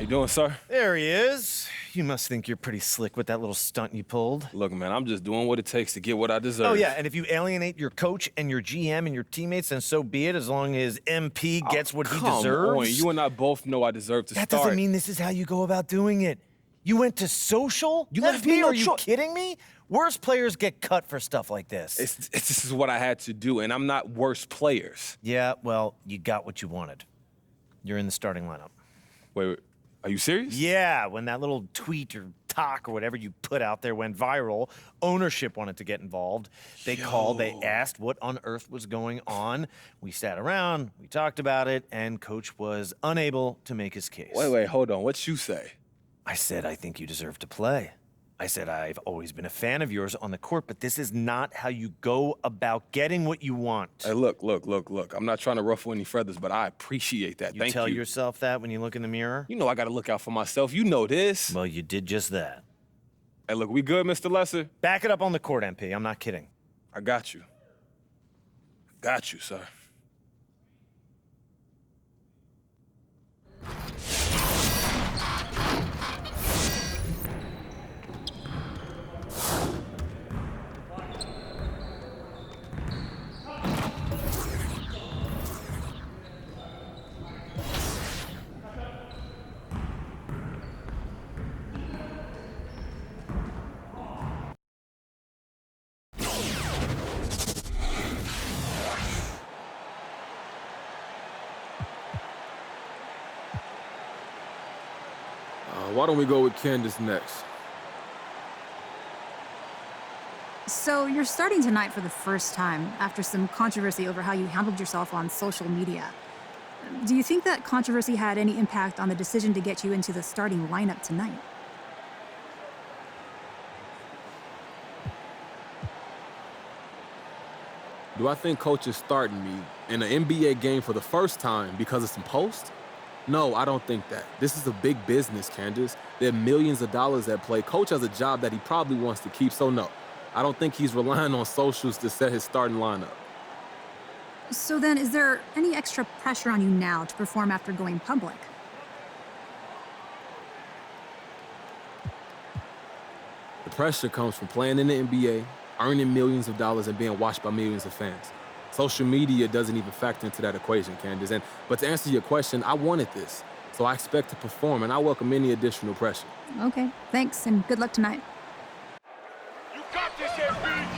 you doing, sir? There he is. You must think you're pretty slick with that little stunt you pulled. Look, man, I'm just doing what it takes to get what I deserve. Oh, yeah, and if you alienate your coach and your GM and your teammates, then so be it, as long as MP gets what he deserves. Come on, you and I both know I deserve to start. That doesn't mean this is how you go about doing it. You went to social? You left me no Are you kidding me? Worst players get cut for stuff like this. This is what I had to do, and I'm not worse players. Yeah, well, you got what you wanted. You're in the starting lineup. Wait, are you serious? Yeah, when that little tweet or talk or whatever you put out there went viral, ownership wanted to get involved. They called, they asked what on earth was going on. We sat around, we talked about it, and Coach was unable to make his case. Wait, hold on. What'd you say? I said, I think you deserve to play. I said, I've always been a fan of yours on the court, but this is not how you go about getting what you want. Hey, look. I'm not trying to ruffle any feathers, but I appreciate that. Thank you. You tell yourself that when you look in the mirror? You know I got to look out for myself. You know this. Well, you did just that. Hey, look, we good, Mr. Lesser? Back it up on the court, MP. I'm not kidding. I got you. Got you, sir. Why don't we go with Candace next? So you're starting tonight for the first time after some controversy over how you handled yourself on social media. Do you think that controversy had any impact on the decision to get you into the starting lineup tonight? Do I think Coach is starting me in an NBA game for the first time because of some posts? No, I don't think that. This is a big business, Candace. There are millions of dollars at play. Coach has a job that he probably wants to keep, so no. I don't think he's relying on socials to set his starting lineup. So then, is there any extra pressure on you now to perform after going public? The pressure comes from playing in the NBA, earning millions of dollars, and being watched by millions of fans. Social media doesn't even factor into that equation, Candace. But to answer your question, I wanted this. So I expect to perform, and I welcome any additional pressure. Okay, thanks, and good luck tonight. You got this, MP!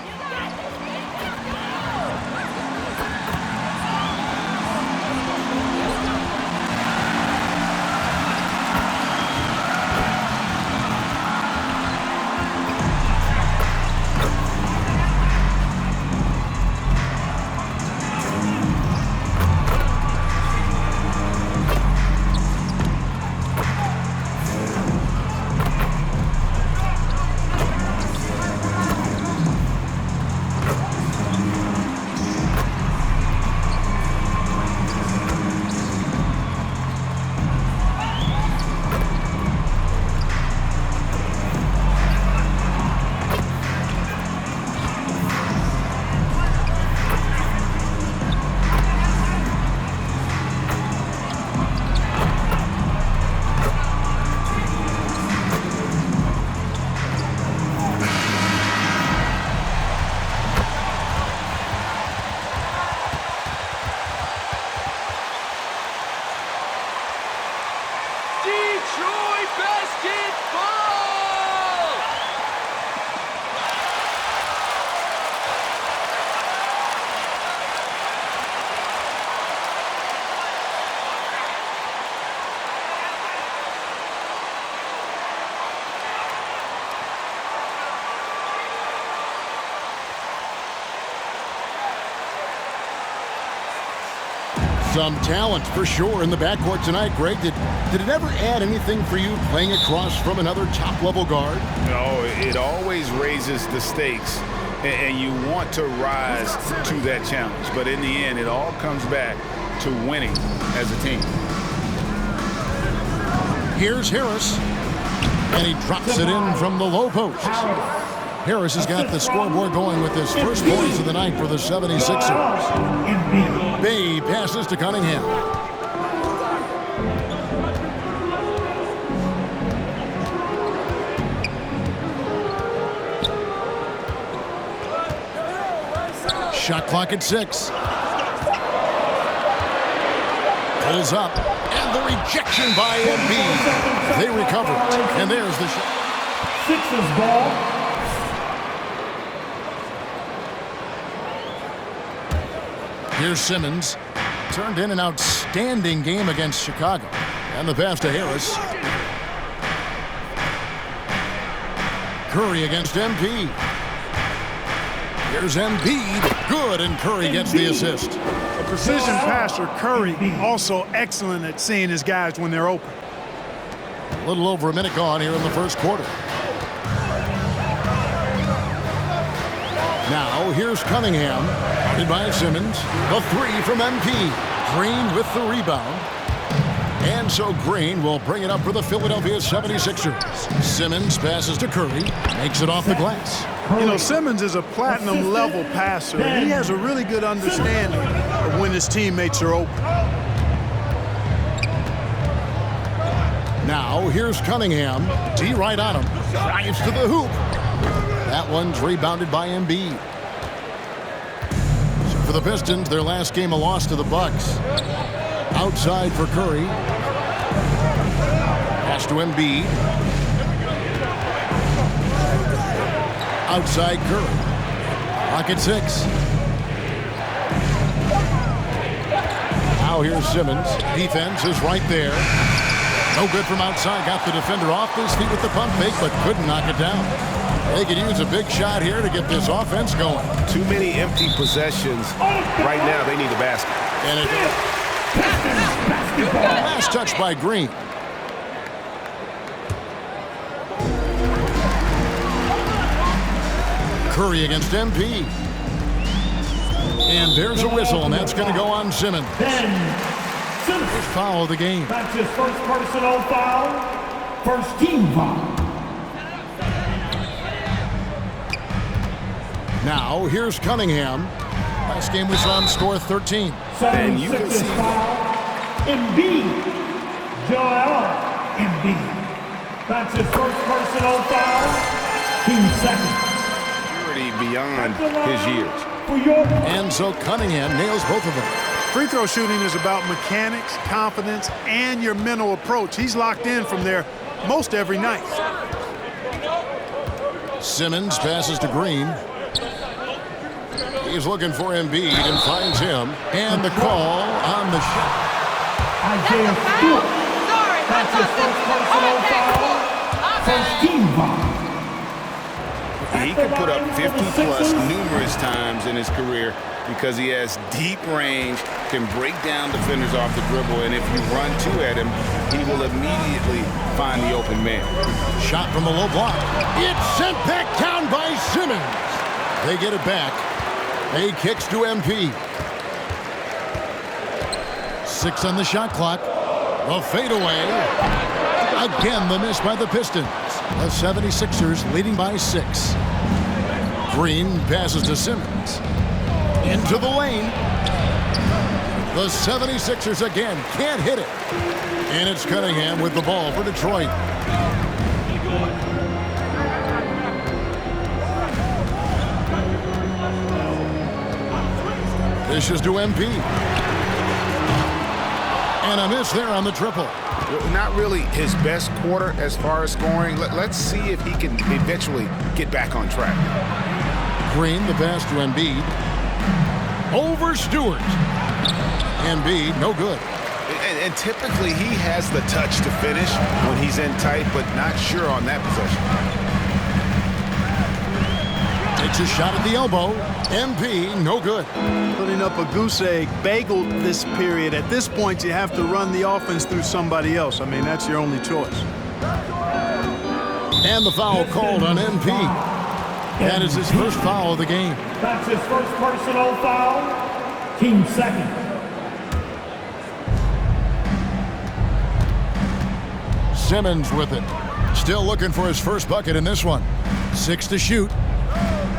Detroit basketball! Some talent for sure in the backcourt tonight. Greg, did it ever add anything for you playing across from another top-level guard? No, it always raises the stakes, and you want to rise to that challenge. But in the end, it all comes back to winning as a team. Here's Harris, and he drops it in from the low post. Harris has got the scoreboard going with his first points of the night for the 76ers. Bay passes to Cunningham. Shot clock at 6. Pulls up, and the rejection by Embiid. They recover it, and there's the shot. Sixers ball. Here's Simmons. Turned in an outstanding game against Chicago. And the pass to Harris. Curry against MP. Here's Embiid. Good, and Curry gets the assist. A precision passer, Curry, also excellent at seeing his guys when they're open. A little over a minute gone here in the first quarter. Now, here's Cunningham. Guarded by Simmons. The three from MP. Green with the rebound. And so Green will bring it up for the Philadelphia 76ers. Simmons passes to Curry. Makes it off the glass. You know, Simmons is a platinum-level passer, and he has a really good understanding of when his teammates are open. Now, here's Cunningham. D right on him. Drives to the hoop. That one's rebounded by Embiid. So for the Pistons, their last game a loss to the Bucks. Outside for Curry. Pass to Embiid. Outside Curry. Clock at 6. Now here's Simmons. Defense is right there. No good from outside. Got the defender off his feet with the pump fake, but couldn't knock it down. They could use a big shot here to get this offense going. Too many empty possessions. Right now, they need a basket. And it last touch by Green. Curry against MP. And there's a whistle, and that's going to go on Simmons. First foul of the game. That's his first personal foul. First team foul. Now, here's Cunningham. Last game we saw him score 13. And you can see Embiid. Joel Embiid. That's his first personal foul. Team second. beyond his years. And so Cunningham nails both of them. Free throw shooting is about mechanics, confidence, and your mental approach. He's locked in from there most every night. Simmons passes to Green. He's looking for Embiid and finds him. And the call on the shot. Isaiah Stewart. That's his first personal foul. First team foul. He can put up 50-plus numerous times in his career because he has deep range, can break down defenders off the dribble, and if you run two at him, he will immediately find the open man. Shot from the low block. It's sent back down by Simmons. They get it back. A kicks to MP. 6 on the shot clock. The fadeaway. Again, the miss by the Pistons. The 76ers leading by 6. Green passes to Simmons. Into the lane. The 76ers again can't hit it. And it's Cunningham with the ball for Detroit. This is to MP. And a miss there on the triple. Not really his best quarter as far as scoring. Let's see if he can eventually get back on track. Green, the pass to Embiid. Over Stewart. Embiid, no good. And typically he has the touch to finish when he's in tight, but not sure on that possession. Takes a shot at the elbow. MP, no good. Putting up a goose egg, bageled this period. At this point, you have to run the offense through somebody else. I mean, that's your only choice. And the foul called on MP. That is his first foul of the game. That's his first personal foul. Team second. Simmons with it. Still looking for his first bucket in this one. 6 to shoot.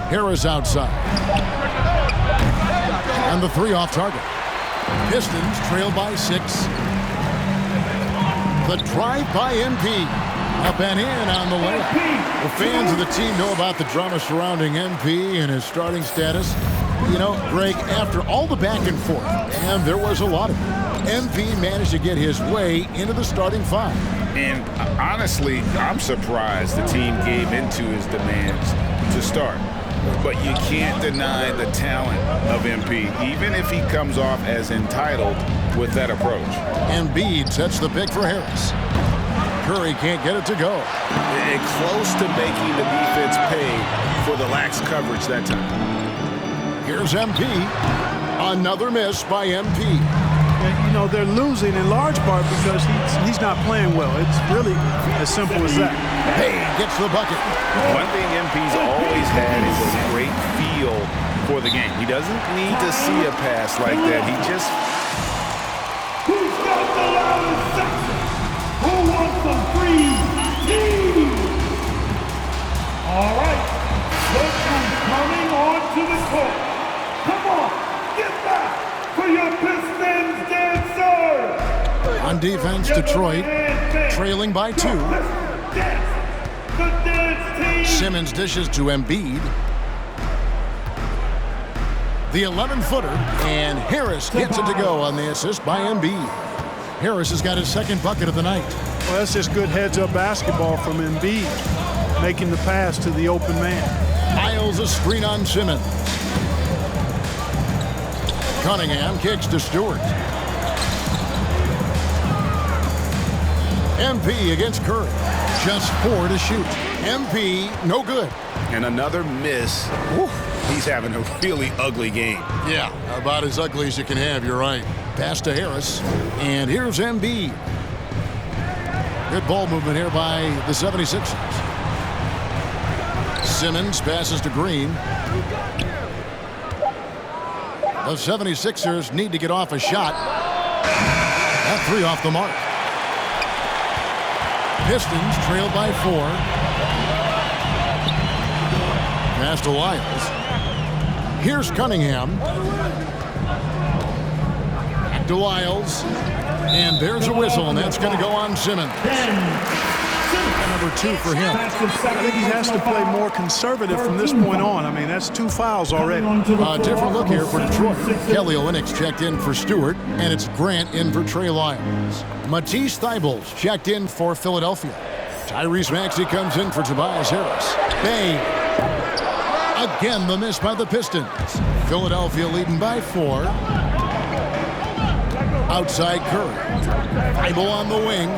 Harris outside. And the 3 off target. Pistons trail by 6. The drive by MP. Up and in on the layup. Well, fans of the team know about the drama surrounding MP and his starting status. You know, Greg, after all the back and forth, and there was a lot of it, MP managed to get his way into the starting five. And honestly, I'm surprised the team gave into his demands to start. But you can't deny the talent of MP, even if he comes off as entitled with that approach. Embiid sets the pick for Harris. Curry can't get it to go. And close to making the defense pay for the lax coverage that time. Here's MP. Another miss by MP. You know, they're losing in large part because he's not playing well. It's really as simple as that. Hey, gets the bucket. One thing MP's always had is a great feel for the game. He doesn't need to see a pass like that. He just... Who's got the loudest section? Who wants some free tea? All right, look who's coming onto the court. Come on, get back for your Pistons dancer. On defense, Detroit trailing by 2. Simmons dishes to Embiid. The 11-footer, and Harris gets it to go on the assist by Embiid. Harris has got his second bucket of the night. Well, that's just good heads-up basketball from Embiid, making the pass to the open man. Miles a screen on Simmons. Cunningham kicks to Stewart. MP against Curry. Just 4 to shoot. MP, no good. And another miss. Woo. He's having a really ugly game. Yeah, about as ugly as you can have, you're right. Pass to Harris. And here's Embiid. Good ball movement here by the 76ers. Simmons passes to Green. The 76ers need to get off a shot. That 3 off the mark. Pistons trailed by 4. Pass to Lyles. Here's Cunningham. Back to Lyles. And there's a whistle, and that's going to go on Simmons. Number 2 for him. I think he has to play more conservative from this point on. I mean, that's 2 fouls already. A different look here for Detroit. Kelly Olynyk checked in for Stewart, and it's Grant in for Trey Lyles. Matisse Thybulle's checked in for Philadelphia. Tyrese Maxey comes in for Tobias Harris. Bang! Again, the miss by the Pistons. Philadelphia leading by 4. Outside Curry. Thibault on the wing.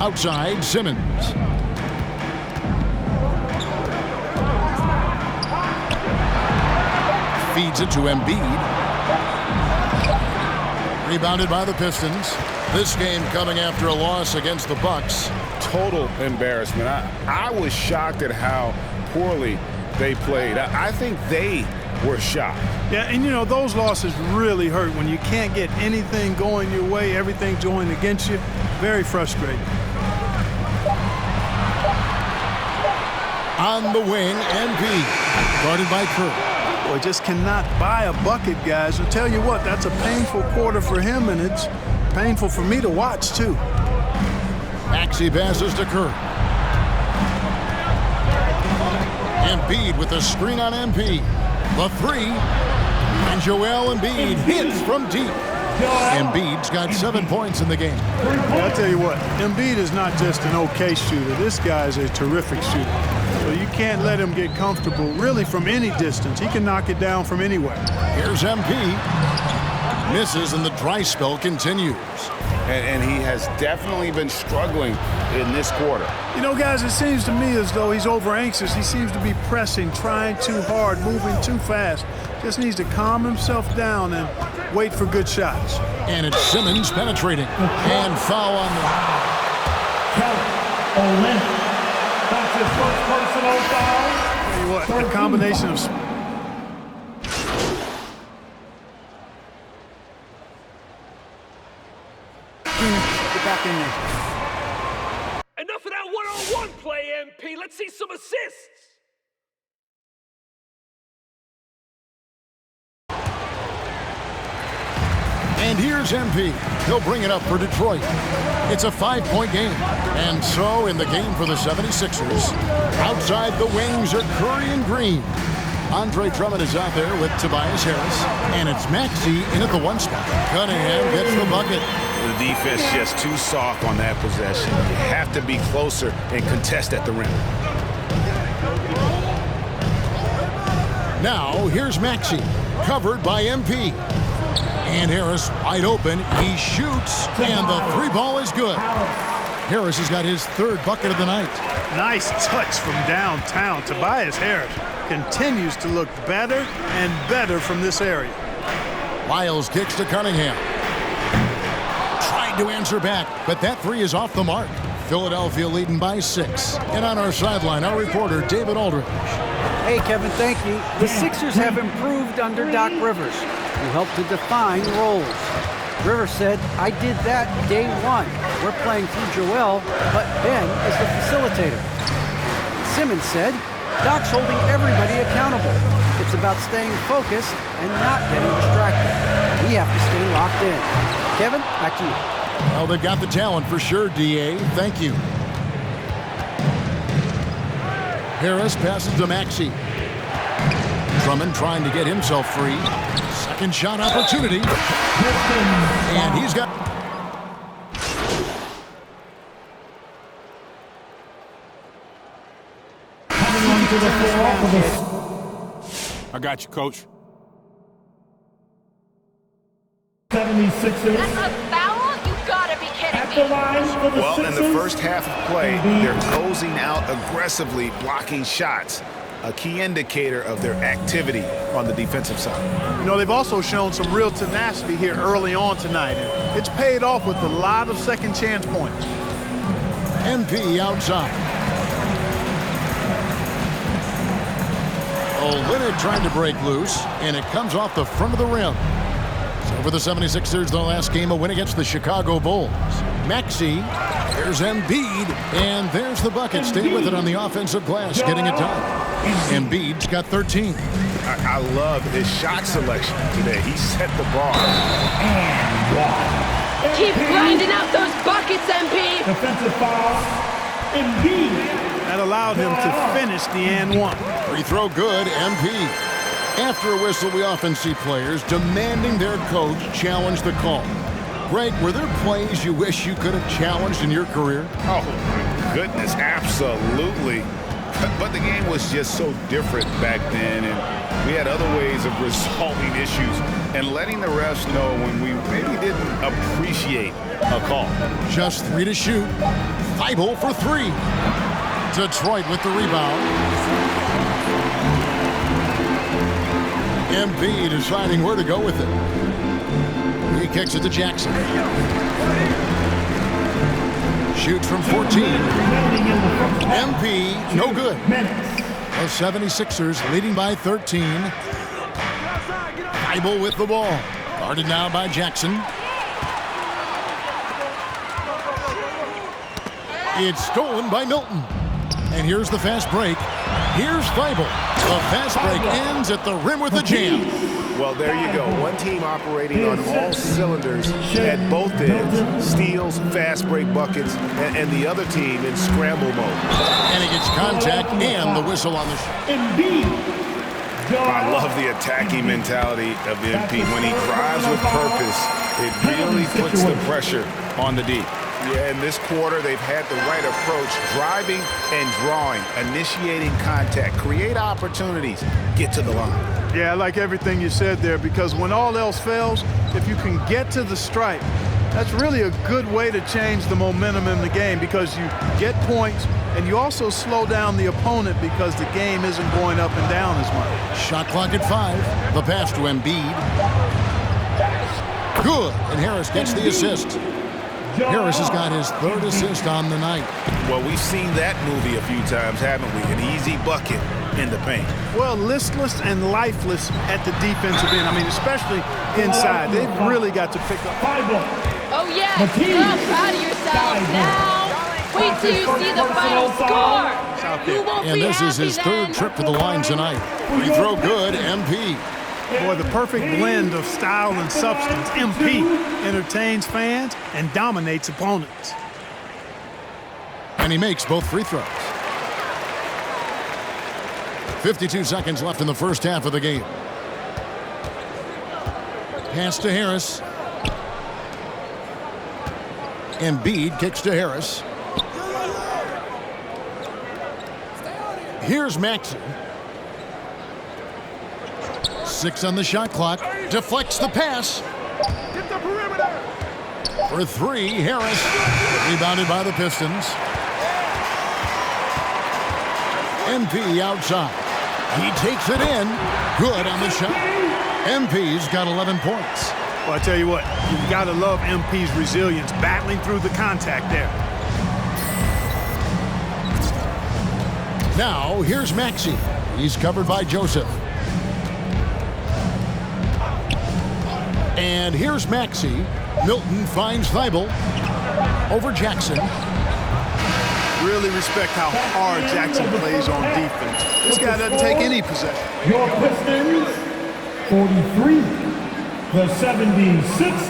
Outside Simmons. Feeds it to Embiid. Rebounded by the Pistons. This game coming after a loss against the Bucks. Total embarrassment. I was shocked at how poorly they played. I think they were shocked. Yeah, and you know, those losses really hurt when you can't get anything going your way, everything's going against you. Very frustrating. On the wing, MP. Guarded by Curry. Boy, just cannot buy a bucket, guys. I'll tell you what, that's a painful quarter for him, and it's painful for me to watch, too. Maxey passes to Curry. Embiid with a screen on MP. The 3. And Joel Embiid hits from deep. Embiid's got 7 points in the game. I'll tell you what, Embiid is not just an okay shooter. This guy is a terrific shooter. So you can't let him get comfortable really from any distance. He can knock it down from anywhere. Here's MP. Misses and the dry spell continues. And he has definitely been struggling in this quarter. You know, guys, it seems to me as though he's over anxious. He seems to be pressing, trying too hard, moving too fast. Just needs to calm himself down and wait for good shots. And it's Simmons penetrating. And foul on the... Olynyk. That's his first personal foul. Tell you what, a combination of... Get back in there. Enough of that one-on-one play, MP. Let's see some assists. And here's MP. He'll bring it up for Detroit. It's a 5-point game. And so in the game for the 76ers, outside the wings are Curry and Green. Andre Drummond is out there with Tobias Harris. And it's Maxey in at the 1 spot. Cunningham gets the bucket. The defense just too soft on that possession. You have to be closer and contest at the rim. Now here's Maxey, covered by MP. And Harris wide open. He shoots, and the 3-ball is good. Harris has got his 3rd bucket of the night. Nice touch from downtown. Tobias Harris continues to look better and better from this area. Lyles kicks to Cunningham. Tried to answer back, but that 3 is off the mark. Philadelphia leading by 6. And on our sideline, our reporter, David Aldridge. Hey, Kevin, thank you. The Sixers have improved under Doc Rivers, who helped to define roles. Rivers said, I did that day 1. We're playing through Joel, but Ben is the facilitator. Simmons said, Doc's holding everybody accountable. It's about staying focused and not getting distracted. We have to stay locked in. Kevin, back to you. Well, they've got the talent for sure, D.A. Thank you. Harris passes to Maxey. Drummond trying to get himself free. Second shot opportunity. And he's got... I got you, Coach. 76ers. That's a foul? You gotta be kidding At the me. line for the Well, in Sixers. the first half of play, they're closing out aggressively, blocking shots. A key indicator of their activity on the defensive side. You know, they've also shown some real tenacity here early on tonight. And it's paid off with a lot of second chance points. MP outside. Oh, Leonard trying to break loose, and it comes off the front of the rim. So for the 76ers, the last game, a win against the Chicago Bulls. Maxey, there's Embiid, and there's the bucket. Stay with it on the offensive glass, getting it done. Embiid's got 13. I love his shot selection today. He set the bar. Keep grinding out those buckets, MP. Defensive foul. Embiid. That allowed him to finish the and 1. Free throw good, MP. After a whistle, we often see players demanding their coach challenge the call. Greg, were there plays you wish you could have challenged in your career? Oh, my goodness, absolutely. But the game was just so different back then, and we had other ways of resolving issues and letting the refs know when we maybe didn't appreciate a call. Just 3 to shoot. Thibault for 3. Detroit with the rebound. Embiid deciding where to go with it. He kicks it to Jackson. Shoots from 14. MP, no good. The 76ers leading by 13. Thibault with the ball. Guarded now by Jackson. It's stolen by Milton. And here's the fast break. Here's Thibault. The fast break ends at the rim with a jam. Well, there you go. One team operating on all cylinders at both ends. Steals, fast break buckets, and the other team in scramble mode. And he gets contact and the whistle on the shot. I love the attacking mentality of MP. When he drives with purpose, it really puts the pressure on the D. Yeah, in this quarter, they've had the right approach, driving and drawing, initiating contact, create opportunities, get to the line. Yeah, I like everything you said there, because when all else fails, if you can get to the stripe, that's really a good way to change the momentum in the game, because you get points and you also slow down the opponent because the game isn't going up and down as much. Shot clock at 5. The pass to Embiid. Good, and Harris gets the assist. Harris has got his 3rd assist on the night. Well, we've seen that movie a few times, haven't we? An easy bucket in the paint. Well, listless and lifeless at the defensive end. I mean, especially inside. They've really got to pick up. Oh, yeah. You're proud of yourselves now. Wait till you see the final score. You won't And be this is happy his then. 3rd trip to the line tonight. Free throw good, MP. Boy, the perfect blend of style and substance. MP entertains fans and dominates opponents. And he makes both free throws. 52 seconds left in the first half of the game. Pass to Harris. Embiid kicks to Harris. Here's Maxey. 6 on the shot clock. Deflects the pass. For 3, Harris. Rebounded by the Pistons. MP outside. He takes it in. Good on the shot. MP's got 11 points. Well, I tell you what, you've got to love MP's resilience, battling through the contact there. Now, here's Maxey. He's covered by Joseph. And here's Maxey. Milton finds Thibault over Jackson. Really respect how hard Jackson plays on defense. This guy doesn't take any possession. Your Pistons, 43. The 76ers,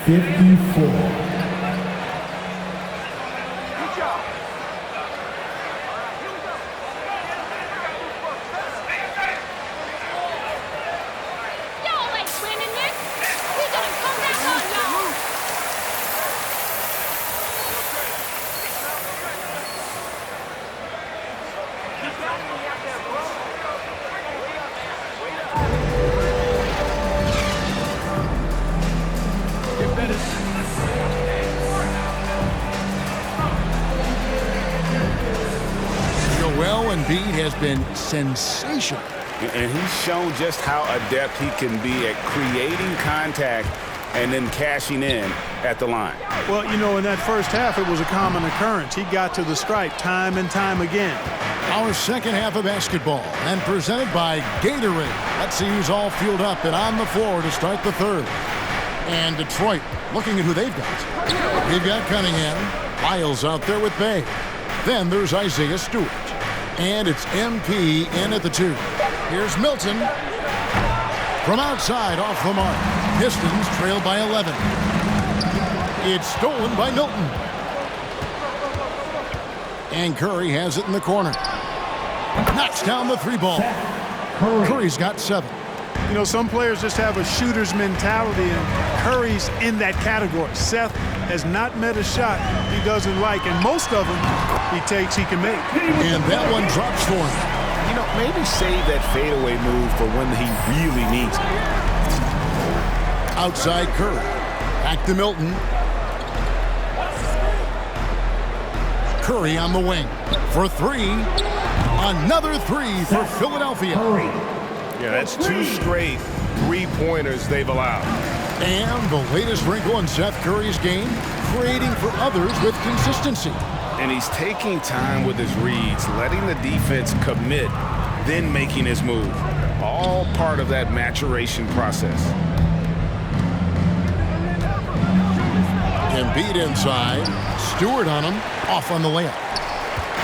54. Embiid has been sensational. And he's shown just how adept he can be at creating contact and then cashing in at the line. Well, you know, in that first half, it was a common occurrence. He got to the stripe time and time again. Our second half of basketball, and presented by Gatorade. Let's see who's all fueled up and on the floor to start the third. And Detroit, looking at who they've got. They've got Cunningham, Miles out there with Bay. Then there's Isaiah Stewart. And it's MP in at the 2. Here's Milton. From outside, off the mark. Pistons trail by 11. It's stolen by Milton. And Curry has it in the corner. Knocks down the 3 ball. Curry's got 7. You know, some players just have a shooter's mentality, and Curry's in that category. Seth has not met a shot he doesn't like, and most of them he can make. And that one drops for him. You know, maybe save that fadeaway move for when he really needs it. Outside Curry. Back to Milton. Curry on the wing. For 3. Another 3 for Philadelphia. Yeah, that's 2 straight 3-pointers they've allowed. And the latest wrinkle in Seth Curry's game, creating for others with consistency. And he's taking time with his reads, letting the defense commit, then making his move. All part of that maturation process. Embiid inside. Stewart on him. Off on the layup.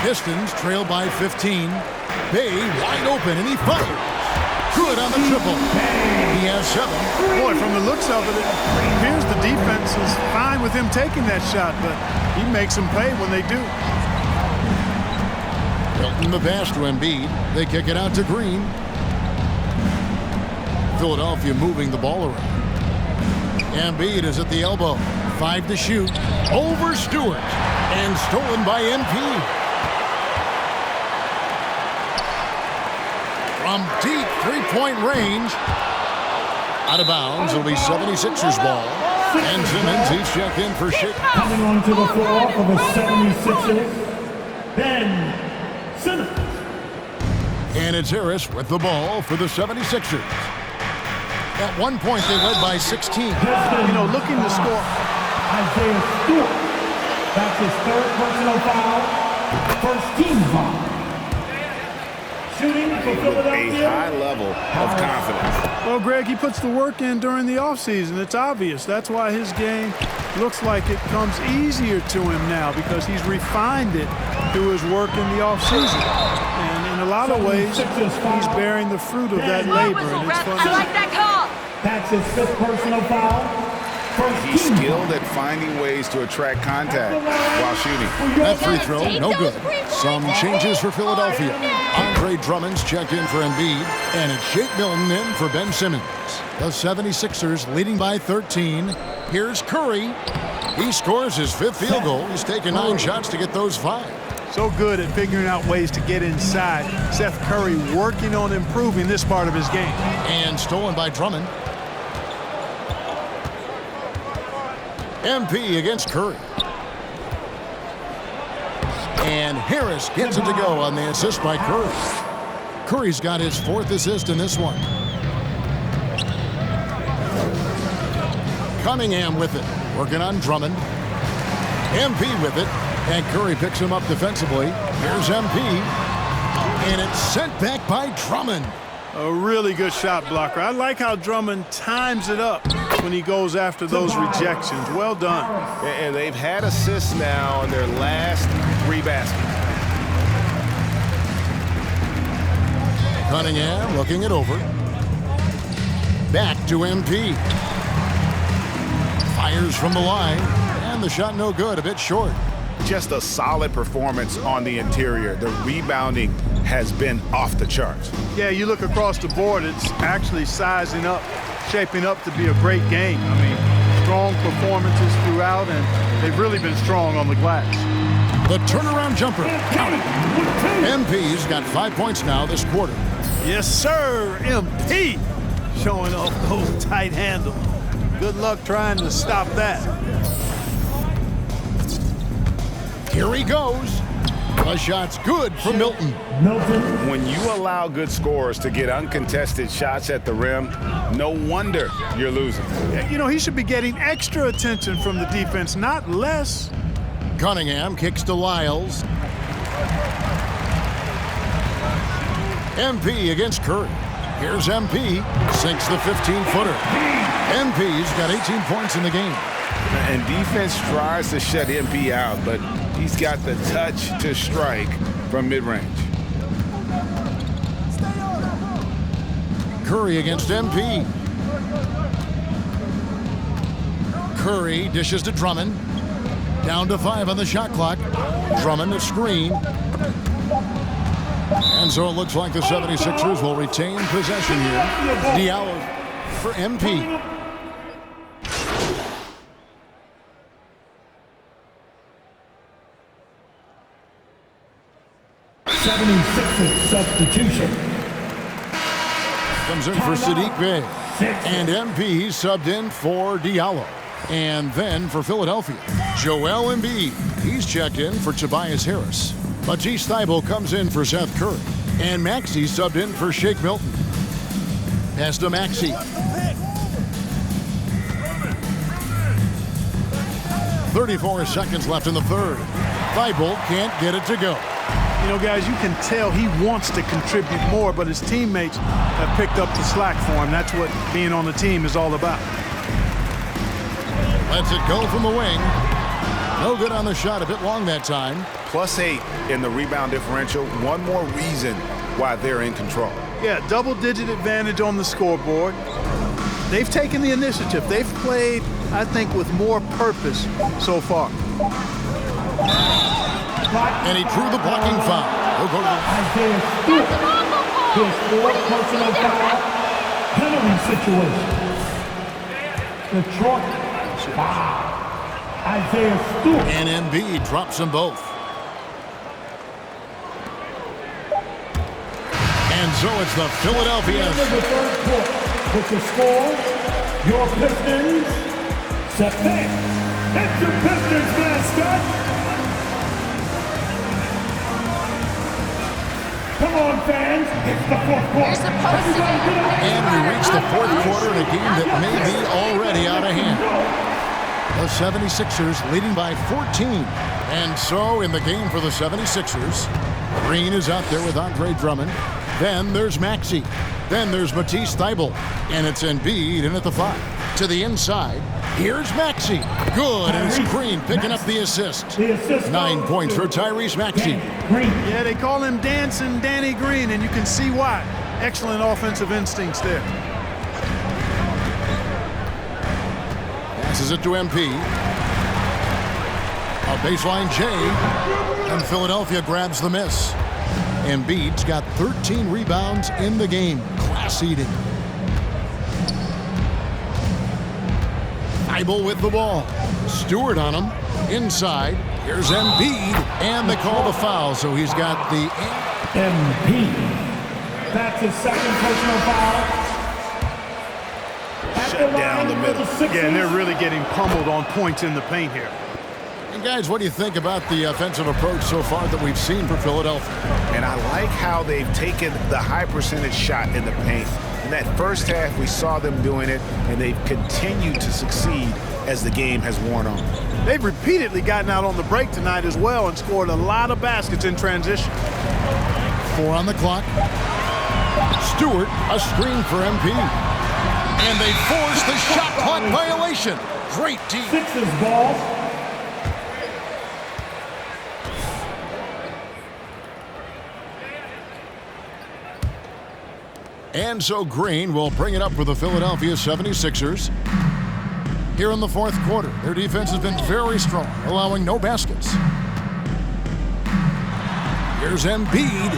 Pistons trail by 15. Bay wide open, and he fires. Good on the triple. He has 7. Boy, from the looks of it, it appears the defense is fine with him taking that shot, but he makes them pay when they do. Milton the pass to Embiid. They kick it out to Green. Philadelphia moving the ball around. Embiid is at the elbow. 5 to shoot. Over Stewart. And stolen by MP. From deep 3-point range. Out of bounds. It'll be 76ers ball. And Simmons, he's checked in for shit. Coming onto the floor for the 76ers, Ben Simmons. And it's Harris with the ball for the 76ers. At one point, they led by 16. You know, looking to score. Isaiah Stewart. That's his 3rd personal foul. First team foul. Shooting for Philadelphia. A high level of confidence. Well, Greg, he puts the work in during the offseason. It's obvious. That's why his game looks like it comes easier to him now, because he's refined it through his work in the offseason. And in a a lot of ways, he's bearing the fruit of that labor, and it's fun. I like that call. That's his 5th personal foul. He's skilled at finding ways to attract contact while shooting. That free throw, no good. Some changes for Philadelphia. Andre Drummond's checked in for Embiid, and it's Shake Milton in for Ben Simmons. The 76ers leading by 13. Here's Curry. He scores his 5th field goal. He's taken 9 shots to get those 5. So good at figuring out ways to get inside. Seth Curry working on improving this part of his game. And stolen by Drummond. MP against Curry. And Harris gets it to go on the assist by Curry. Curry's got his 4th assist in this one. Cunningham with it, working on Drummond. MP with it, and Curry picks him up defensively. Here's MP, and it's sent back by Drummond. A really good shot blocker. I like how Drummond times it up when he goes after those rejections. Well done. And they've had assists now on their last 3 baskets. Cunningham looking it over. Back to MP. Fires from the line, and the shot no good, a bit short. Just a solid performance on the interior. The rebounding has been off the charts. Yeah, you look across the board, it's actually sizing up, shaping up to be a great game. I mean, strong performances throughout, and they've really been strong on the glass. The turnaround jumper, count it. MP's got 5 points now this quarter. Yes, sir, MP showing off those tight handles. Good luck trying to stop that. Here he goes. The shot's good from Milton. When you allow good scorers to get uncontested shots at the rim, no wonder you're losing. You know, he should be getting extra attention from the defense, not less. Cunningham kicks to Lyles. MP against Curry. Here's MP, sinks the 15-footer. MP's got 18 points in the game. And defense tries to shut MP out, but he's got the touch to strike from mid-range. Curry against MP. Curry dishes to Drummond. Down to 5 on the shot clock. Drummond a screen. And so it looks like the 76ers will retain possession here. Diallo for MP. 76ers substitution. Comes in for Sadiq Bey. And MP subbed in for Diallo. And then for Philadelphia, Joel Embiid. He's checked in for Tobias Harris. Matisse Thybulle comes in for Seth Curry. And Maxey subbed in for Shake Milton. Pass to Maxey. 34 seconds left in the third. Thybulle can't get it to go. You know, guys, you can tell he wants to contribute more, but his teammates have picked up the slack for him. That's what being on the team is all about. Lets it go from the wing. No good on the shot, a bit long that time. +8 in the rebound differential. One more reason why they're in control. Yeah, double-digit advantage on the scoreboard. They've taken the initiative. They've played, I think, with more purpose so far. And he drew the blocking foul. He'll go to Isaiah Stewart. His 4th personal foul. Penalty situation. Detroit. Wow. Isaiah Stewart. And Embiid drops them both. And so it's the Philadelphia. End of the third quarter. With the score, your Pistons, set back. It's your Pistons mascot. Come on, fans. It's the 4th quarter. You're supposed to be. And we reach the 4th quarter in a game that may be already out of hand. The 76ers leading by 14. And so in the game for the 76ers, Green is out there with Andre Drummond. Then there's Maxey. Then there's Matisse Thybulle, and it's Embiid in at the 5. To the inside, here's Maxey. Good, and it's Green picking up the assist. 9 points for Tyrese Maxey. Yeah, they call him Dancing Danny Green, and you can see why. Excellent offensive instincts there. Passes it to MP. A baseline J, and Philadelphia grabs the miss. Embiid's got 13 rebounds in the game. Class eating. Thybulle with the ball. Stewart on him. Inside. Here's Embiid, and they call the foul, so he's got the... Embiid. That's his second personal foul. Shut down the middle. Yeah, and they're really getting pummeled on points in the paint here. And guys, what do you think about the offensive approach so far that we've seen for Philadelphia? And I like how they've taken the high percentage shot in the paint. In that first half, we saw them doing it, and they've continued to succeed as the game has worn on. They've repeatedly gotten out on the break tonight as well and scored a lot of baskets in transition. 4 on the clock. Stewart, a screen for MP. And they force the shot clock violation. Great team. Sixers ball. And so Green will bring it up for the Philadelphia 76ers. Here in the fourth quarter, their defense has been very strong, allowing no baskets. Here's Embiid,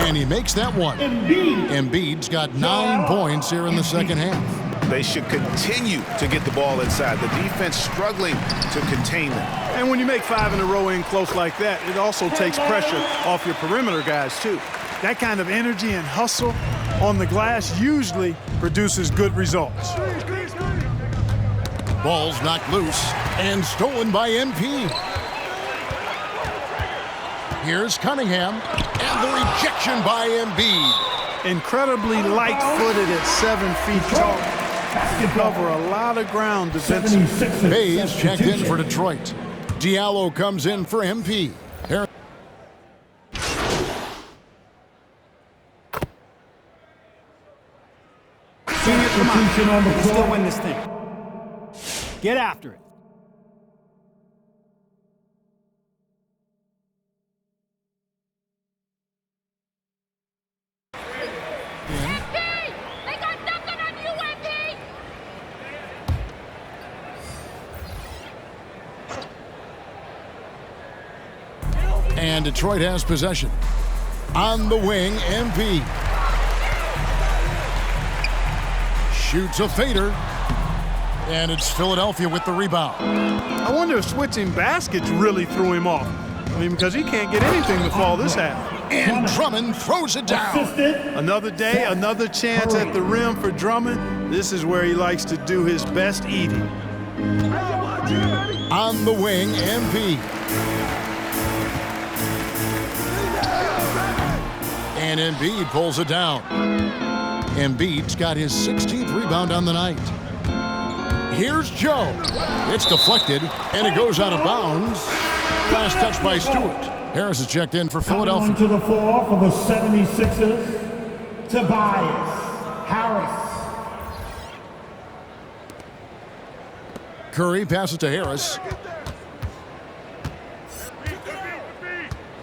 and he makes that one. Embiid's got 9 points here in the second half. They should continue to get the ball inside. The defense struggling to contain them. And when you make 5 in a row in close like that, it also takes pressure off your perimeter guys, too. That kind of energy and hustle on the glass usually produces good results. Ball's knocked loose and stolen by MP. Here's Cunningham, and the rejection by Embiid. Incredibly light-footed at 7 feet tall. To cover a lot of ground defensively. Hayes checked in for Detroit. Diallo comes in for MP. Come on, let's go win this thing. Get after it. MP! They got nothing on you, MP! And Detroit has possession. On the wing, MP. Shoots a fader. And it's Philadelphia with the rebound. I wonder if switching baskets really threw him off. I mean, because he can't get anything to fall this half. And Drummond throws it down. Another day, another chance at the rim for Drummond. This is where he likes to do his best eating. On the wing, MP. And Embiid pulls it down. Embiid's got his 16th rebound on the night. Here's Joe. It's deflected, and it goes out of bounds. Last touch by Stewart. Harris is checked in for Philadelphia. Coming to the floor for the 76ers, Tobias Harris. Curry passes to Harris.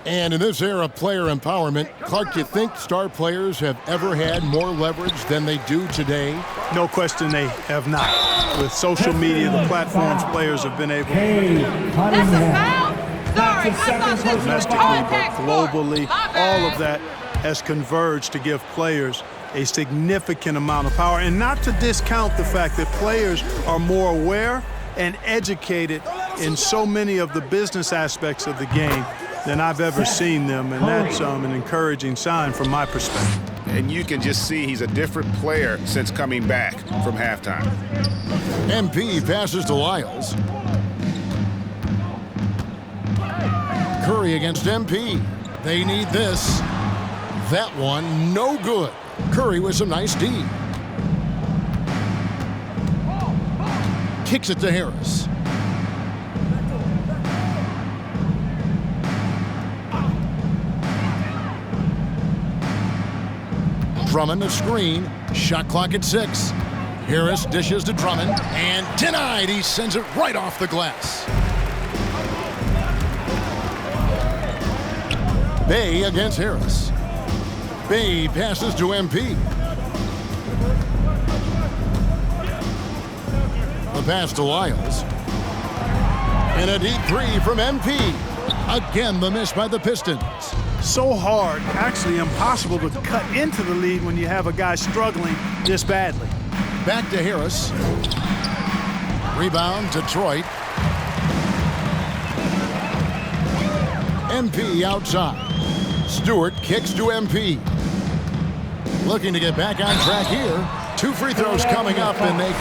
And in this era of player empowerment, Clark, do you think star players have ever had more leverage than they do today? No question they have not. With social media, the platforms players have been able That's a foul? Sorry, I thought this was domestically, but contact sport. globally, My bad. all of that has converged to give players a significant amount of power. And not to discount the fact that players are more aware and educated in so many of the business aspects of the game than I've ever seen them, and that's an encouraging sign from my perspective. And you can just see he's a different player since coming back from halftime. MP passes to Lyles. Curry against MP. They need this. That one, no good. Curry with some nice D. Kicks it to Harris. Drummond a screen. Shot clock at 6. Harris dishes to Drummond and denied. He sends it right off the glass. Bay against Harris. Bay passes to MP. The pass to Lyles. And a deep three from MP. Again, the miss by the Pistons. So hard, actually impossible to cut into the lead when you have a guy struggling this badly. Back to Harris. Rebound, Detroit. MP outside. Stewart kicks to MP. Looking to get back on track here. 2 free throws coming up, and they...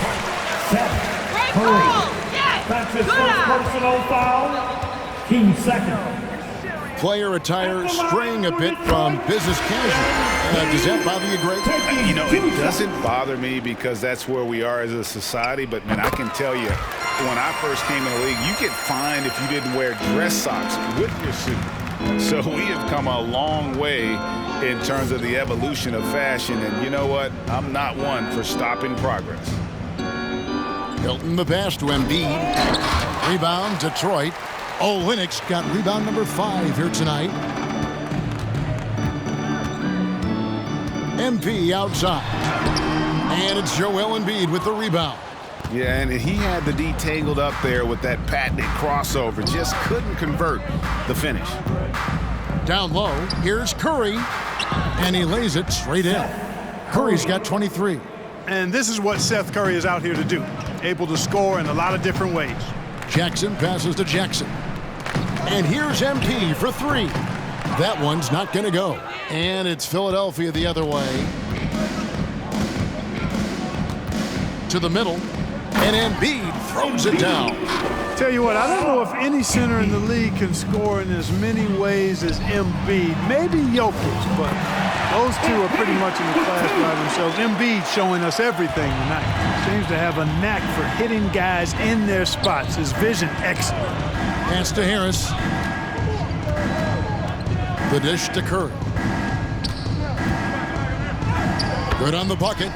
Great call! Yes! That's his first personal foul. Team second. Player attire straying a bit from business casual. Does that bother you, Greg? You know, it doesn't bother me because that's where we are as a society. But, man, I can tell you, when I first came in the league, you get fined if you didn't wear dress socks with your suit. So we have come a long way in terms of the evolution of fashion. And you know what? I'm not one for stopping progress. Hilton the pass to Embiid. Rebound, Detroit. Olynyk got rebound number 5 here tonight. MP outside. And it's Joel Embiid with the rebound. Yeah, and he had the D tangled up there with that patented crossover. Just couldn't convert the finish. Down low, here's Curry. And he lays it straight in. Curry's got 23. And this is what Seth Curry is out here to do. Able to score in a lot of different ways. Jackson passes to Jackson. And here's MP for 3. That one's not going to go. And it's Philadelphia the other way. To the middle. And Embiid throws it down. Tell you what, I don't know if any center in the league can score in as many ways as Embiid. Maybe Jokic, but those two are pretty much in the class by themselves. Embiid showing us everything tonight. Seems to have a knack for hitting guys in their spots. His vision excellent. Pass to Harris. The dish to Curry. Good on the bucket.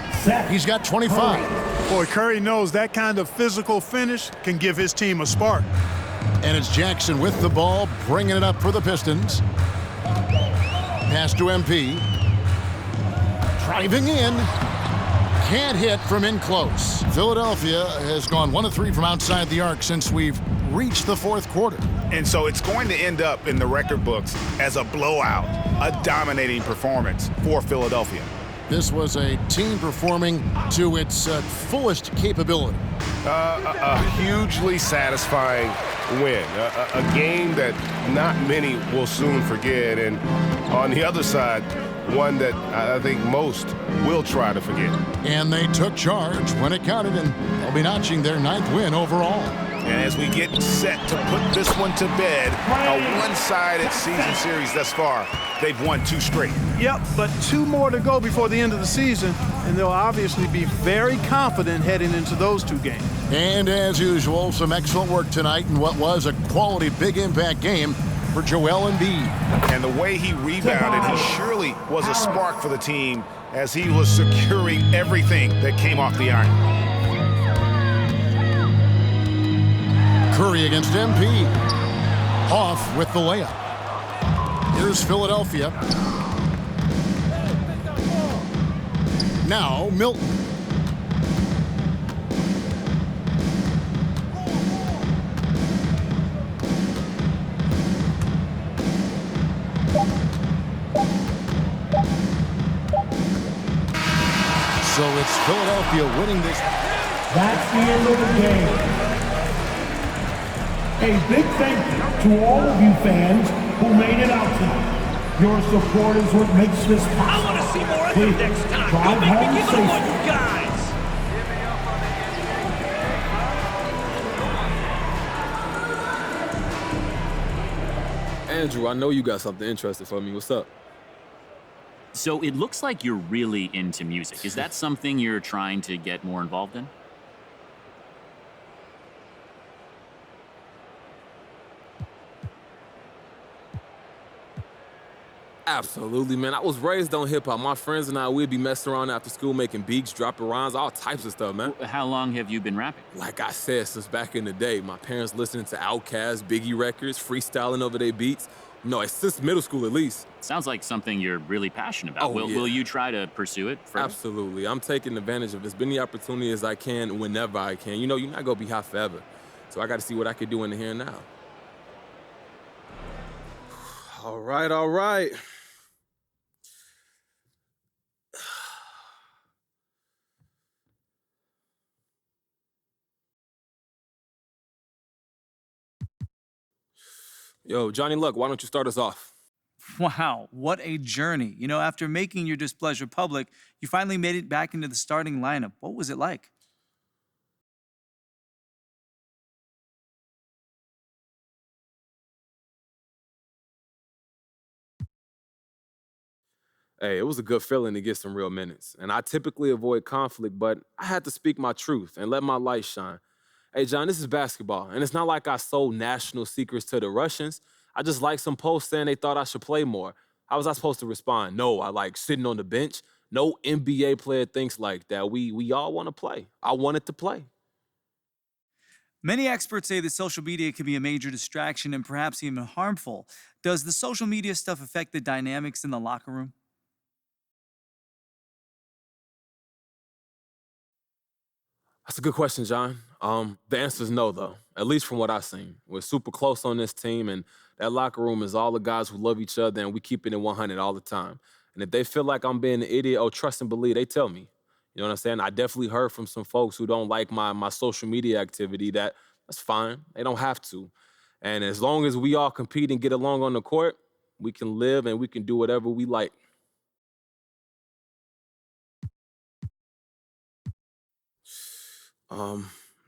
He's got 25. Boy, Curry knows that kind of physical finish can give his team a spark. And it's Jackson with the ball, bringing it up for the Pistons. Pass to MP. Driving in. Can't hit from in close. Philadelphia has gone 1 of 3 from outside the arc since we've reached the 4th quarter. And so it's going to end up in the record books as a blowout, a dominating performance for Philadelphia. This was a team performing to its fullest capability. A hugely satisfying win. A game that not many will soon forget. And on the other side, one that I think most will try to forget. And they took charge when it counted, and they'll be notching their 9th win overall. And as we get set to put this one to bed, a one-sided season series thus far, they've won 2 straight. Yep, but 2 more to go before the end of the season, and they'll obviously be very confident heading into those 2 games. And as usual, some excellent work tonight in what was a quality big impact game for Joel Embiid. And the way he rebounded, he surely was a spark for the team as he was securing everything that came off the iron. Curry against MP. Off with the layup. Here's Philadelphia. Now Milton. So it's Philadelphia winning this. That's the end of the game. A big thank you to all of you fans who made it out tonight. Your support is what makes this possible. I want to see more of Please, you next time. drive Don't make home me give it safely. up on you guys. Andrew, I know you got something interesting for me. What's up? So it looks like you're really into music. Is that something you're trying to get more involved in? Absolutely, man. I was raised on hip hop. My friends and I, we'd be messing around after school making beats, dropping rhymes, all types of stuff, man. How long have you been rapping? Like I said, since back in the day, my parents listening to Outkast, Biggie records, freestyling over their beats. Since middle school at least. Sounds like something you're really passionate about. Oh, Will you try to pursue it further? Absolutely. I'm taking advantage of as many opportunities as I can whenever I can. You're not going to be hot forever. So I got to see what I can do in the here and now. All right, all right. Yo, Johnny Luck, why don't you start us off? Wow, what a journey. After making your displeasure public, you finally made it back into the starting lineup. What was it like? Hey, it was a good feeling to get some real minutes. And I typically avoid conflict, but I had to speak my truth and let my light shine. Hey, John, this is basketball, and it's not like I sold national secrets to the Russians. I just like some posts saying they thought I should play more. How was I supposed to respond? No, I like sitting on the bench. No NBA player thinks like that. We all want to play. I wanted to play. Many experts say that social media can be a major distraction and perhaps even harmful. Does the social media stuff affect the dynamics in the locker room? That's a good question, John. The answer is no, though, at least from what I've seen. We're super close on this team, and that locker room is all the guys who love each other, and we keep it in 100 all the time. And if they feel like I'm being an idiot or trust and believe, they tell me. You know what I'm saying? I definitely heard from some folks who don't like my social media activity that's fine. They don't have to. And as long as we all compete and get along on the court, we can live and we can do whatever we like.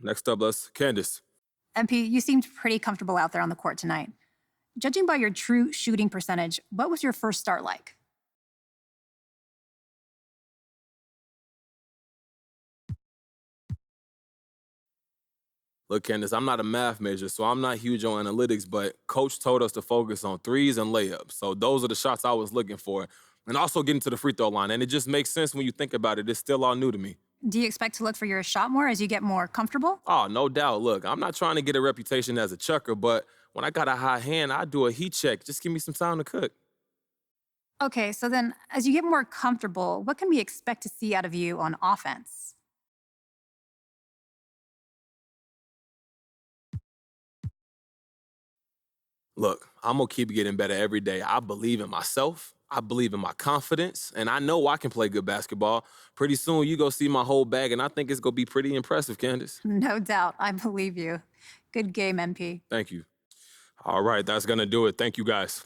Next up, let's Candace. MP, you seemed pretty comfortable out there on the court tonight. Judging by your true shooting percentage, what was your first start like? Look, Candace, I'm not a math major, so I'm not huge on analytics, but coach told us to focus on threes and layups. So those are the shots I was looking for. And also getting to the free throw line. And it just makes sense when you think about it. It's still all new to me. Do you expect to look for your shot more as you get more comfortable? Oh, no doubt. Look, I'm not trying to get a reputation as a chucker, but when I got a hot hand, I do a heat check. Just give me some time to cook. Okay, so then as you get more comfortable, what can we expect to see out of you on offense? Look, I'm going to keep getting better every day. I believe in myself. I believe in my confidence, and I know I can play good basketball. Pretty soon, you go see my whole bag, and I think it's going to be pretty impressive, Candace. No doubt. I believe you. Good game, MP. Thank you. All right, that's going to do it. Thank you, guys.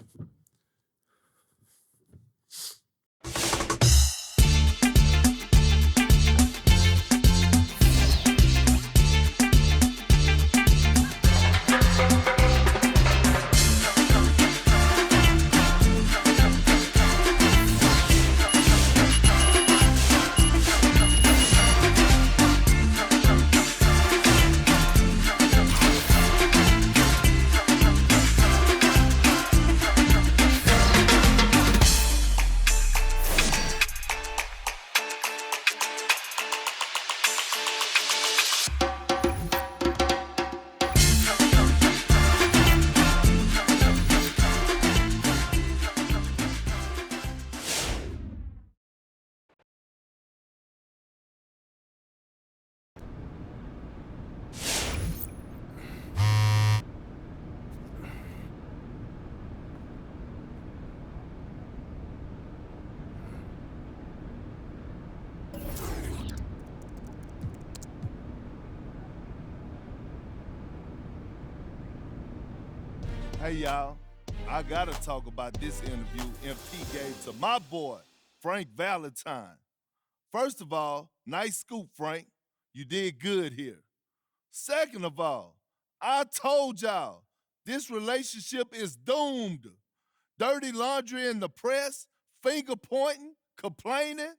Hey, y'all. I gotta talk about this interview MP gave to my boy, Frank Valentine. First of all, nice scoop, Frank. You did good here. Second of all, I told y'all, this relationship is doomed. Dirty laundry in the press, finger pointing, complaining.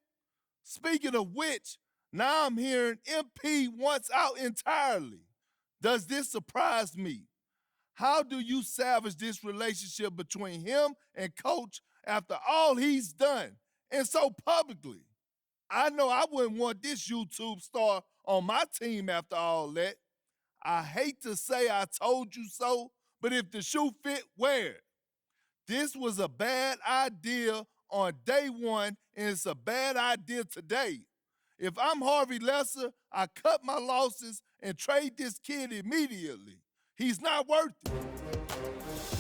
Speaking of which, now I'm hearing MP wants out entirely. Does this surprise me? How do you salvage this relationship between him and Coach after all he's done, and so publicly. I know I wouldn't want this YouTube star on my team after all that. I hate to say I told you so, but if the shoe fit, wear it. This was a bad idea on day one, and it's a bad idea today. If I'm Harvey Lesser, I cut my losses and trade this kid immediately. He's not worth it.